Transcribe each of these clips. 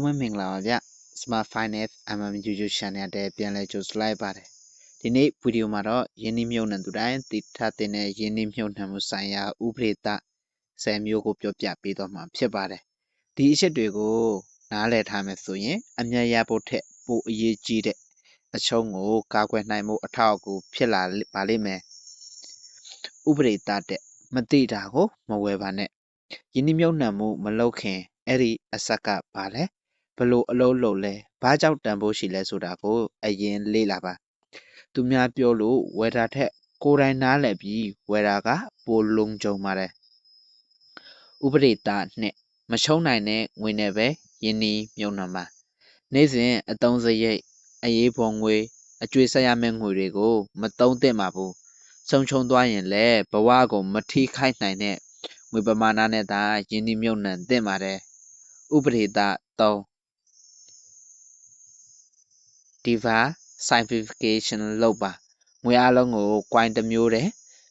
မင်္ဂလာပါဗျ Smart Finance YouTube Channel တဲ့ပြန်လဲကြိုဆိုလိုက်ပါတယ်ဒီနေ့ဗီဒီယိုမှာတော့ယင်းနှမြုပ်နှံသူတိုင်းသိထားတဲ့ယင်းနှမြုပ်နှံမှုဆိုင်ရာဥပဒေသ10မျိုးကိုပြောပြပေးတော့မှာဖြစ်ပါတယ်ဒီအချက်တွေကိုနားလည်ထားမယ်ဆိုရင်အမြတ်ရဖို့ထက်ပိုအရေးကြီးတဲ့အချုံးကိုကာကွယ်နိုင်မှုအထောက်အကူဖြစ်လာပါလိမ့်မယ်ဥပဒေသတဲ့မသိတာကိုမဝယ်ပါနဲ့ယင်းနှမြုပ်နှံမှုမလုပ်ခင်အဲ့ဒီအဆက်ကပါလဲဘလို့အလုံးလုံးလဲဘာကြောင့်တန်ဖိုးရှိလဲဆိုတာကိုအရင်လေ့လာပါသူများပြောလို့ဝယ်တာထက်ကိုယ်တိုင်နားလည်ပြီးဝယ်တာကပိုလုံခြုံပါတယ်ဥပဒေသားနဲ့မရှုံးနိုင်တဲ့ငွေနဲ့ပဲယင်းနှမြုပ်နှံပါနေ့စဉ်အသုံးစရိတ်အရေးပေါ်ငွေအကျွေးဆက်ရမယ့်ငွေတွေကိုမသုံးသင့်ပါဘူးဆုံးချုံသွားရင်လည်းဘဝကိုမထိခိုက်နိုင်တဲ့ငွေပမာဏနဲ့သာယင်းနှမြုပ်နှံသင့်ပါတယ်ဥပဒေသား3 diversification လုပ်ပါငွေအလုံးကို coin တစ်မျိုးတည်း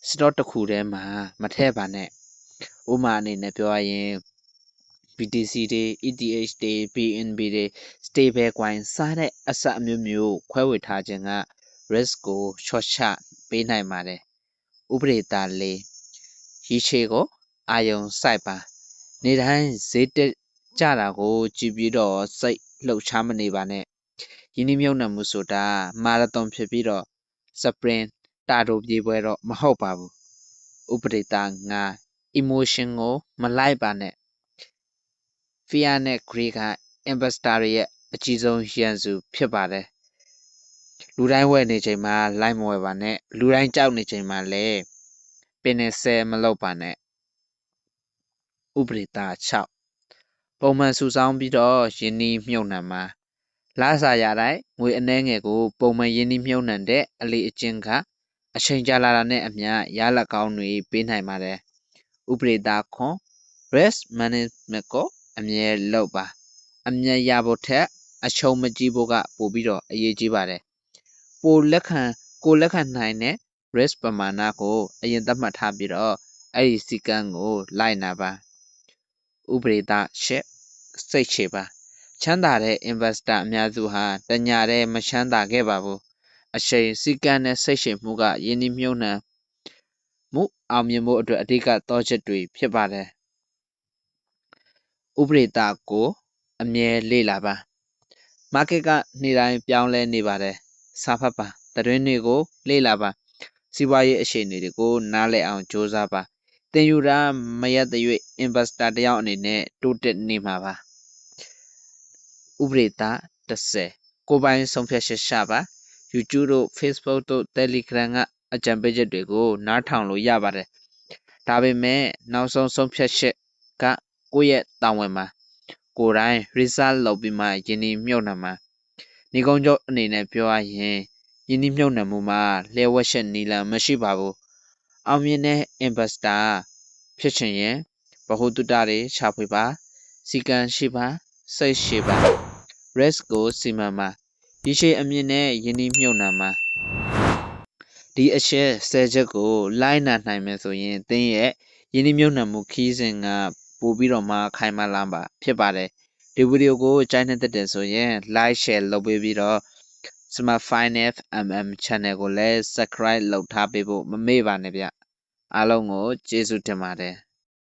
stock တစ်ခုတည်းမှာမထည့်ပါနဲ့ဥပမာအနေနဲ့ပြောရရင် BTC တွေ ETH တွေ BNB တွေ stable coin စတဲ့အစအမျိုးမျိုးခွဲဝေထားခြင်းက risk ကိုချော့ချပေးနိုင်ပါတယ်ဥပဒေသား4ရီချေကိုအာယုံစိုက်ပါနေ့တိုင်းဈေးတက်ကြတာကိုကြည့်ပြီးတော့စိတ်လှုပ်ရှားမနေပါနဲ့ယင်းနှမြုပ်နှံမှုဆိုတာမာရသွန်ဖြစ်ပြီးတော့စပရင်တာတိုပြေးပွဲတော့မဟုတ်ပါဘူးဥပဒေသား5 emotion ကိုမလိုက်ပါနဲ့ fear နဲ့ greed က investor ရဲ့အကြီးဆုံးရန်သူဖြစ်ပါတယ်လူတိုင်းဝယ်နေချိန်မှာလိုက်မဝယ်ပါနဲ့လူတိုင်းကြောက်နေချိန်မှာလည်းပင်နဲ့ဆဲမလုပ်ပါနဲ့ဥပဒေသား6ပုံမှန်စုဆောင်းပြီးတော့ယင်းနှမြုပ်နှံမှာလာစာရတိုင်းငွေအနှဲငယ်ကိုပုံမှန်ယင်းနှမြုပ်နှံတဲ့အလေးအကျဉ်းကအချိန်ကြာလာတာနဲ့အမျှရလကောင်းတွေပေးနိုင်ပါတယ်ဥပဒေသားခွန် risk management ကိုအမြဲလုပ်ပါအမြတ်ရဖို့ထက်အချုံမကြီးဖို့ကပိုပြီးတော့အရေးကြီးပါတယ်ကိုလက်ခံနိုင်တဲ့ risk ပမာဏကိုအရင်သတ်မှတ်ထားပြီးတော့အဲ့ဒီစည်းကမ်းကိုလိုက်နာပါဥပဒေသား8စိတ်ချပါချမ်းသာတဲ့ investor အများစုဟာတညာတဲ့မချမ်းသာခဲ့ပါဘူးအချိန်စည်းကမ်းနဲ့စိတ်ရှည်မှုကယင်းနှမြုပ်နှံမှုအောင်မြင်မှုအတွက်အဓိကသောချက်တွေဖြစ်ပါတယ်ဥပဒေသားကိုအမြဲလေ့လာပါ market ကနေ့တိုင်းပြောင်းလဲနေပါတယ်စာဖတ်ပါသတင်းတွေကိုလေ့လာပါစီးပွားရေးအခြေအနေတွေကိုနားလည်အောင်ကြိုးစားပါသင်ယူတာမရတဲ့၍ investor တယောက်အနေနဲ့တိုးတက်နေမှာပါဥပဒေသား10ကိုပိုင်ဆုံးဖြတ်ချက်ရှာပါ YouTube တို့ Facebook တို့ Telegram ကအကြံပေးချက်တွေကိုနားထောင်လို့ရပါတယ်ဒါပေမဲ့နောက်ဆုံးဆုံးဖြတ်ချက်ကကိုယ့်ရဲ့တာဝန်မှာကိုယ်တိုင် research လုပ်ပြီးမှယင်းနှမြုပ်နှံမှာဒီကုန်းချုပ်အနေနဲ့ပြောရရင်ယင်းနှမြုပ်နှံမှုမှာလျှက်ဝက်ချက်နီလန်မရှိပါဘူးအောင်မြင်တဲ့ investor ဖြစ်ချင်ရင်ဗဟုသုတတွေရှာဖွေပါစီကံရှိပါစိတ်ရှိပါ risk ကိုစီမံပါဒီရှိအမြင့်နဲ့ယင်းနှမြုပ်နှံမှာဒီအချက်10ချက်ကိုလိုက်နာနိုင်မယ်ဆိုရင်သင်ရဲ့ယင်းနှမြုပ်နှံမှုခီးစဉ်ကပို့ပြီးတော့မှခိုင်မာလာမှာဖြစ်ပါတယ်ဒီဗီဒီယိုကိုကြိုက်နေတဲ့ဆိုရင် like share လုပ်ပေးပြီးတော့ Smart Finance channel ကိုလည်း subscribe လုပ်ထားပေးဖို့မမေ့ပါနဲ့ဗျအားလုံးကိုကျေးဇူးတင်ပါတယ်